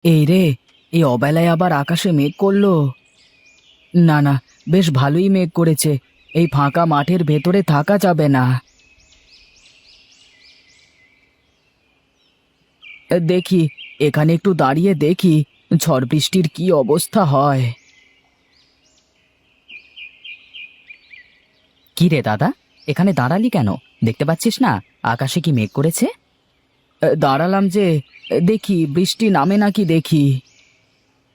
এই রে, এই অবেলায় আবার আকাশে মেঘ করলো। না না, বেশ ভালোই মেঘ করেছে। এই ফাঁকা মাঠের ভেতরে থাকা যাবে না। দেখি, এখানে একটু দাঁড়িয়ে দেখি ঝড় বৃষ্টির কি অবস্থা হয়। কি রে দাদা, এখানে দাঁড়ালি কেন? দেখতে পাচ্ছিস না আকাশে কি মেঘ করেছে? দাঁড়ালাম যে, দেখি বৃষ্টি নামে নাকি দেখি।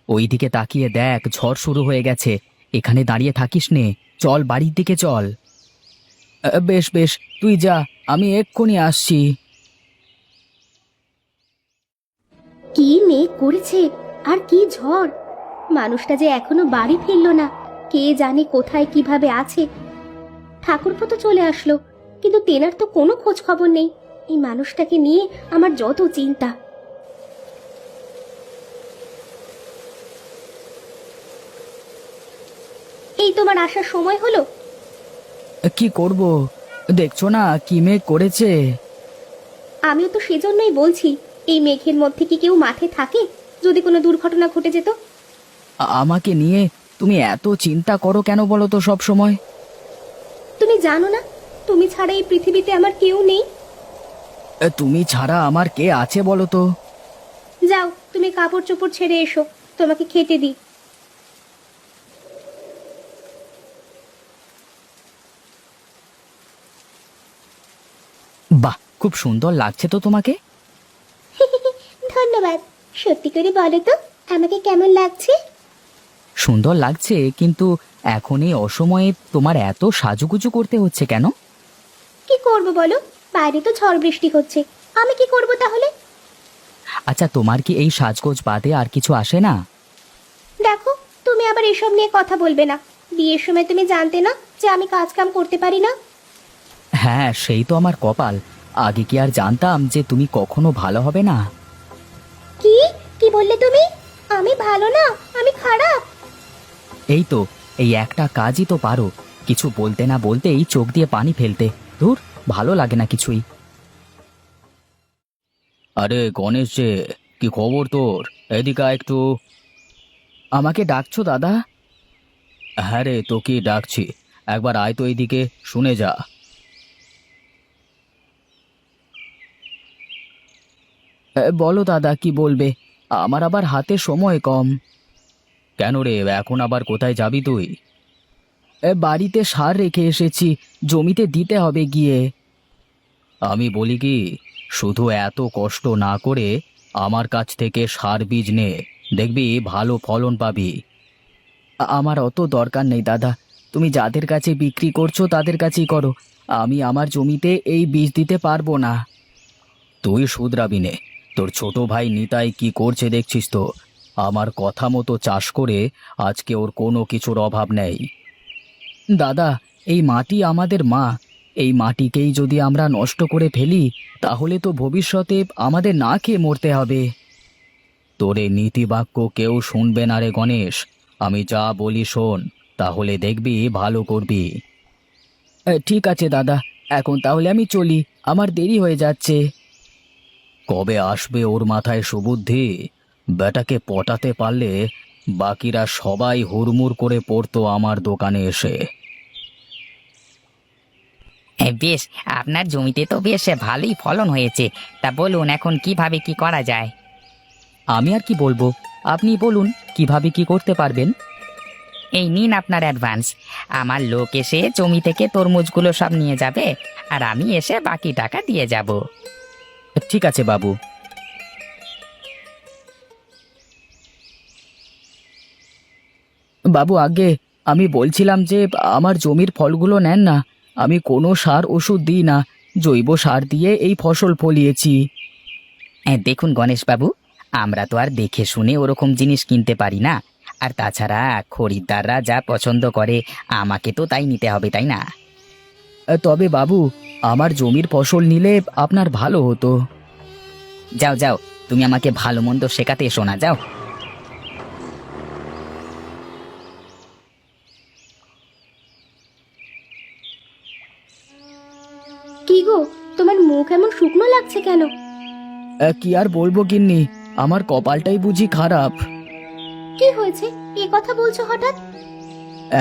ওইদিকে তাকিয়ে দেখ, ঝড় শুরু হয়ে গেছে। এখানে দাঁড়িয়ে থাকিস নে, চল বাড়ির দিকে চল। বেশ বেশ, তুই যা, আমি এক্ষুনি আসছি। কি মেঘ করেছে আর কি ঝড়! মানুষটা যে এখনো বাড়ি ফিরলো না। কে জানে কোথায় কিভাবে আছে। ঠাকুরপো তো চলে আসলো, কিন্তু তেনার তো কোনো খোঁজ খবর নেই। এই মানুষটাকে নিয়ে আমার যত চিন্তা। এই তোমার আসার সময় হলো। কি করব, দেখছো না কি মেঘ করেছে। আমিও তো সেজন্যই বলছি, এই মেঘের মধ্যে কি কেউ মাঠে থাকে? যদি কোনো দুর্ঘটনা ঘটে যেত। আমাকে নিয়ে তুমি এত চিন্তা করো কেন বলো তো সব সময়? তুমি জানো না, তুমি ছাড়া এই পৃথিবীতে আমার কেউ নেই। তুমি ছাড়া আমার কে আছে বলো তো? যাও, তুমি কাপড় চোপড় ছেড়ে এসো, তোমাকে খেতে দিই। বাহ, খুব সুন্দর লাগছে তো তোমাকে। ধন্যবাদ। সত্যি করে বলো তো, আমাকে কেমন লাগছে? সুন্দর লাগছে, কিন্তু এখন এই অসময়ে তোমার এত সাজুগুজু করতে হচ্ছে কেন? কি করব বলো, বাইরে তো ঝড় বৃষ্টি হচ্ছে। আমি কি করব তাহলে? আচ্ছা, তোমার কি এই সাজগোজ বাদে আর কিছু আসে না? দেখো, তুমি আবার এসব নিয়ে কথা বলবে না। বিয়ের সময় তুমি জানতে না যে আমি কাজ কাম করতে পারি না। হ্যাঁ, সেই তো আমার কপাল। আগে কি আর জানতাম যে তুমি কখনো ভালো হবে না? কি কি বললে তুমি? আমি ভালো না, আমি খারাপ? এই তো, এই একটা কাজই তো পারো, কিছু বলতে না বলতেই চোখ দিয়ে পানি ফেলতে। ধুর, ভালো লাগে না কিছুই। আরে গণেশ যে, কি খবর তোর? এদিকে আয় একটু। আমাকে ডাকছো দাদা? হ্যাঁ রে, তোকেই ডাকছি। একবার আয় তো এইদিকে, শুনে যা। বলো দাদা, কি বলবে? আমার আবার হাতে সময় কম। কেন রে, এখন আবার কোথায় যাবি তুই? বাড়িতে সার রেখে এসেছি, জমিতে দিতে হবে গিয়ে। আমি বলি কি, শুধু এত কষ্ট না করে আমার কাছ থেকে সার বীজ নে, দেখবি ভালো ফলন পাবি। আমার অত দরকার নেই দাদা, তুমি যাদের কাছে বিক্রি করছো তাদের কাছেই করো। আমি আমার জমিতে এই বীজ দিতে পারবো না। তুই শুধরাবি নে, তোর ছোট ভাই নিতাই কি করছে দেখছিস তো। আমার কথা মতো চাষ করে আজকে ওর কোনো কিছুর অভাব নেই। দাদা, এই মাটি আমাদের মা। এই মাটিকেই যদি আমরা নষ্ট করে ফেলি, তাহলে তো ভবিষ্যতে আমাদের না খেয়ে মরতে হবে। তোরে নীতিবাক্য কেউ শুনবে না রে গণেশ। আমি যা বলি শোন, তাহলে দেখবি ভালো করবি। ঠিক আছে দাদা, এখন তাহলে আমি চলি, আমার দেরি হয়ে যাচ্ছে। কবে আসবে ওর মাথায় সুবুদ্ধি? বেটাকে পটাতে পারলে বাকিরা সবাই হুড়মুড় করে পড়তো আমার দোকানে এসে। বেশ, আপনার জমিতে তো বেশ ভালোই ফলন হয়েছে। তা বলুন, এখন কিভাবে কি করা যায়? আমি আর কি বলবো, আপনি বলুন কিভাবে কি করতে পারবেন। এই নিন আপনার অ্যাডভান্স। আমার লোক এসে জমি থেকে তরমুজগুলো সব নিয়ে যাবে, আর আমি এসে বাকি টাকা দিয়ে যাব। ঠিক আছে বাবু। বাবু, আগে আমি বলছিলাম যে আমার জমির ফলগুলো নেন না। আমি কোনো সার ওষুধ দিই না, জৈব সার দিয়ে এই ফসল ফলিয়েছি। দেখুন গণেশবাবু, আমরা তো আর দেখে শুনে ওরকম জিনিস কিনতে পারি না। আর তাছাড়া খরিদ্দাররা যা পছন্দ করে আমাকে তো তাই নিতে হবে, তাই না? তবে বাবু, আমার জমির ফসল নিলে আপনার ভালো হতো। যাও যাও, তুমি আমাকে ভালো মন্দ শেখাতে এসো না, যাও। কি গো, তোমার মুখ এমন শুকনো লাগছে কেন? কি আর বলবো গিন্নি, আমার কপালটাই বুঝি খারাপ। কি হয়েছে, এ কথা বলছো হঠাৎ?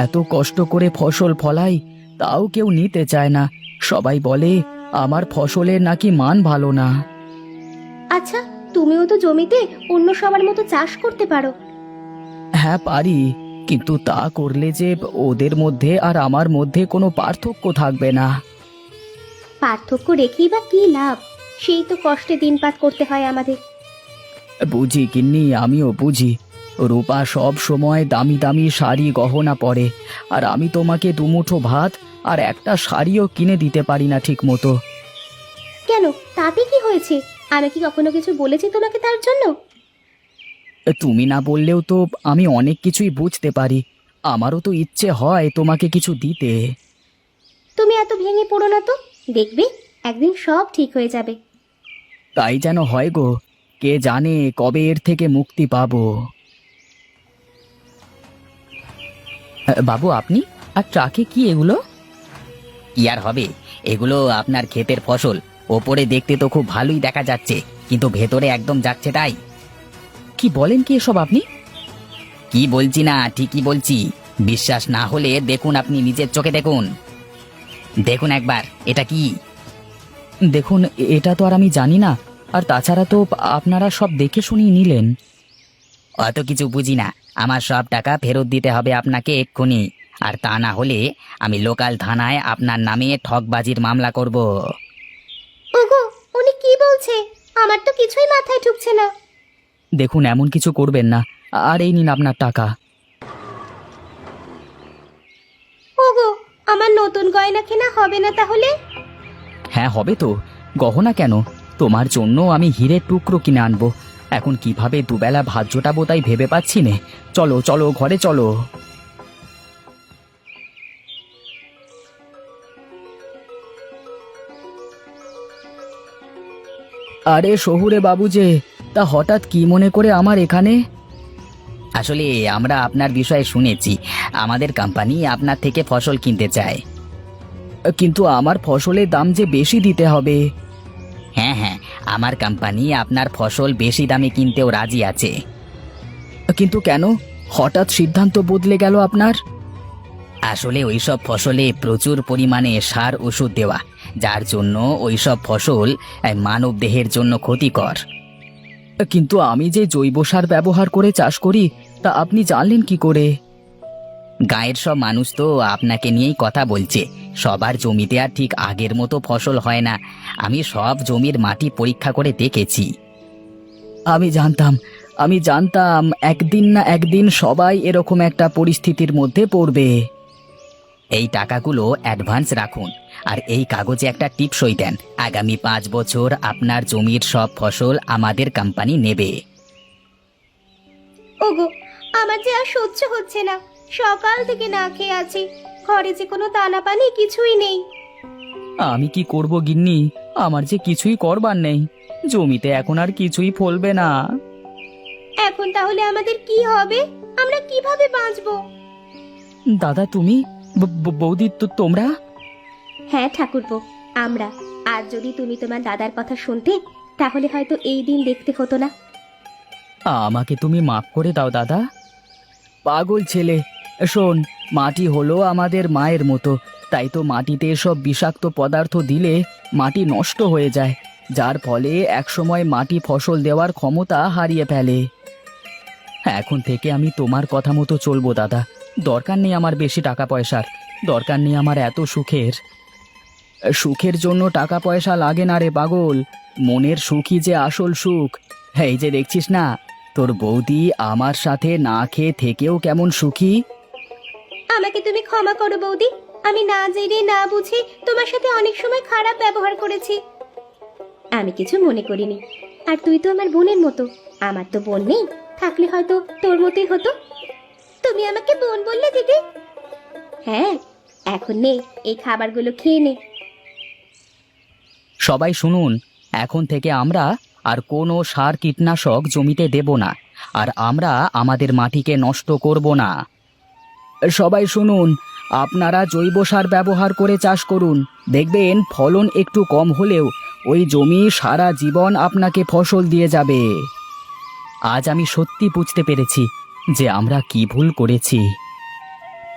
এত কষ্ট করে ফসল ফলাই, তাও কেউ নিতে চায় না। সবাই বলে আমার ফসলের নাকি মান ভালো না। আচ্ছা, তুমিও তো জমিতে অন্য সবার মতো চাষ করতে পারো। হ্যাঁ পারি, কিন্তু তা করলে যে ওদের মধ্যে আর আমার মধ্যে কোনো পার্থক্য থাকবে না। পার্থক্য রেখেই বা কি লাভ? সেই তো কষ্টে দিনপাত করতে হয় আমাদের। বুঝি গিন্নি, আমিও বুঝি। রূপা সব সময় দামি দামি শাড়ি গহনা পরে, আর আমি তোমাকে দুমুঠো ভাত আর একটা শাড়িও কিনে দিতে পারি না ঠিক মতো। কেন, তাতে কি হয়েছে? আমি কি কখনো কিছু বলেছি তোমাকে তার জন্য? তুমি না বললেও তো আমি অনেক কিছুই বুঝতে পারি। আমারও তো ইচ্ছে হয় তোমাকে কিছু দিতে। তুমি এত ভেঙে পড়ো না তো, দেখবে একদিন সব ঠিক হয়ে যাবে। তাই যেন হয় গো, কে জানে কবে এর থেকে মুক্তি পাবো। বাবু, আপনি আর ট্রাকে কি এগুলো? কি আর হবে, এগুলো আপনার ক্ষেতের ফসল। ওপরে দেখতে তো খুব ভালোই দেখা যাচ্ছে, কিন্তু ভেতরে একদম যাচ্ছে তাই। কি বলেন কি এসব আপনি? কি বলছি না, ঠিকই বলছি। বিশ্বাস না হলে দেখুন, আপনি নিজের চোখে দেখুন। দেখুন একবার, এটা কি? দেখুন, এটা তো আর আমি জানি না। আর তাছাড়া তো আপনারা সব দেখে শুনিয়ে নিলেন। অত কিছু বুঝি না। আমার সব টাকা ফেরত দিতে হবে আপনাকে এক্ষুনি। আর তা না হলে আমি লোকাল থানায় আপনার নামে ঠকবাজির মামলা করব। ওগো, উনি কি বলছে? আমার তো কিছুই মাথায় ঢুকছে না। দেখুন, এমন কিছু করবেন না। আর এই নিন আপনার টাকা। ওগো, আমার নতুন গয়না কেনা হবে না তাহলে? হ্যাঁ হবে তো। গহনা কেন, তোমার জন্য আমি হীরের টুকরো কিনে আনবো। এখন কিভাবে দুবেলা ভাত জোটাবো তাই ভেবে পাচ্ছি নে। চলো চলো, ঘরে চলো। আরে শহুরে বাবু যে, তা হঠাৎ কি মনে করে আমার এখানে? আসলে আমরা আপনার বিষয়ে শুনেছি, আমাদের কোম্পানি আপনার থেকে ফসল কিনতে চায়। কিন্তু আমার ফসলের দাম যে বেশি দিতে হবে। হ্যাঁ হ্যাঁ, আমার কোম্পানি আপনার ফসল বেশি দামে কিনতেও রাজি আছে। কিন্তু কেন হঠাৎ সিদ্ধান্ত বদলে গেল আপনার? আসলে ওইসব ফসলে প্রচুর পরিমাণে সার ওষুধ দেওয়া, যার জন্য ওইসব ফসল মানব দেহের জন্য ক্ষতিকর। কিন্তু আমি যে জৈব সার ব্যবহার করে চাষ করি, তা আপনি জানলেন কি করে? গায়ের সব মানুষ তো আপনাকে নিয়েই কথা বলছে। সবার জমিতে আর ঠিক আগের মতো ফসল হয় না। আমি সব জমির মাটি পরীক্ষা করে দেখেছি। আমি জানতাম একদিন না একদিন সবাই এরকম একটা পরিস্থিতির মধ্যে পড়বে। এই টাকাগুলো অ্যাডভান্স রাখুন, আর এই কাগজে একটা টিপসই দেন। আগামী 5 বছর আপনার জমির সব ফসল আমাদের কোম্পানি নেবে। ওগো, আমার যে আর সহ্য হচ্ছে না। সকাল থেকে না খেয়ে আছি, ঘরে যে কোনো দানা পানি কিছুই নেই। আমি কি করব গিন্নি, আমার যে কিছুই করবার নেই। জমিতে এখন আর কিছুই ফলবে না। এখন তাহলে আমাদের কি হবে? আমরা কিভাবে বাঁচবো? দাদা তুমি, বৌদি তো তোমরা? হ্যাঁ ঠাকুরপো, আমরা। আর যদি তুমি তোমার দাদার কথা শুনতে, তাহলে হয়তো এই দিন দেখতে হতো না। আমাকে তুমি মাফ করে দাও দাদা। পাগল ছেলে, শোন, মাটি হলো আমাদের মায়ের মতো। তাই তো মাটিতে সব বিষাক্ত পদার্থ দিলে মাটি নষ্ট হয়ে যায়, যার ফলে একসময় মাটি ফসল দেওয়ার ক্ষমতা হারিয়ে ফেলে। এখন থেকে আমি তোমার কথা মতো চলবো দাদা। দরকার নেই আমার বেশি টাকা পয়সার, দরকার নেই আমার এত সুখের। সুখের জন্য টাকা পয়সা লাগে না রে পাগল, মনের সুখই যে আসল সুখ। এই যে দেখছিস না, তোর বৌদি আমার সাথে না খেয়ে থেকেও কেমন সুখী। আমাকে তুমি ক্ষমা করো বৌদি। আমি না জেনে না বুঝে তোমার সাথে অনেক সময় খারাপ ব্যবহার করেছি। আমি কিছু মনে করিনি। আর তুই তো আমার বোনের মতো। আমার তো বোন নেই, থাকলে হয়তো তোর মতোই হতো। তুমি আমাকে বোন বললে দিদি? হ্যাঁ, এখন নে, এই খাবারগুলো খেয়ে নে। সবাই শুনুন, এখন থেকে আমরা আর কোনো সার কীটনাশক জমিতে দেব না, আর আমরা আমাদের মাটিকে নষ্ট করব না। সবাই শুনুন, আপনারা জৈব সার ব্যবহার করে চাষ করুন। দেখবেন ফলন একটু কম হলেও ওই জমি সারা জীবন আপনাকে ফসল দিয়ে যাবে। আজ আমি সত্যি বুঝতে পেরেছি যে আমরা কি ভুল করেছি।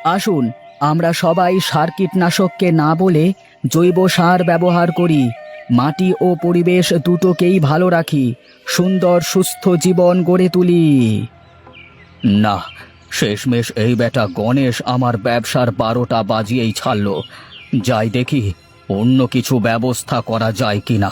আসুন আমরা সবাই সার কীটনাশককে না বলে জৈব সার ব্যবহার করি, মাটি ও পরিবেশ দুটোকেই ভালো রাখি, সুন্দর সুস্থ জীবন গড়ে তুলি। না, শেষমেশ এই বেটা গণেশ আমার ব্যবসার 12টা বাজিয়েই ছাড়লো। যাই দেখি অন্য কিছু ব্যবস্থা করা যায় কিনা।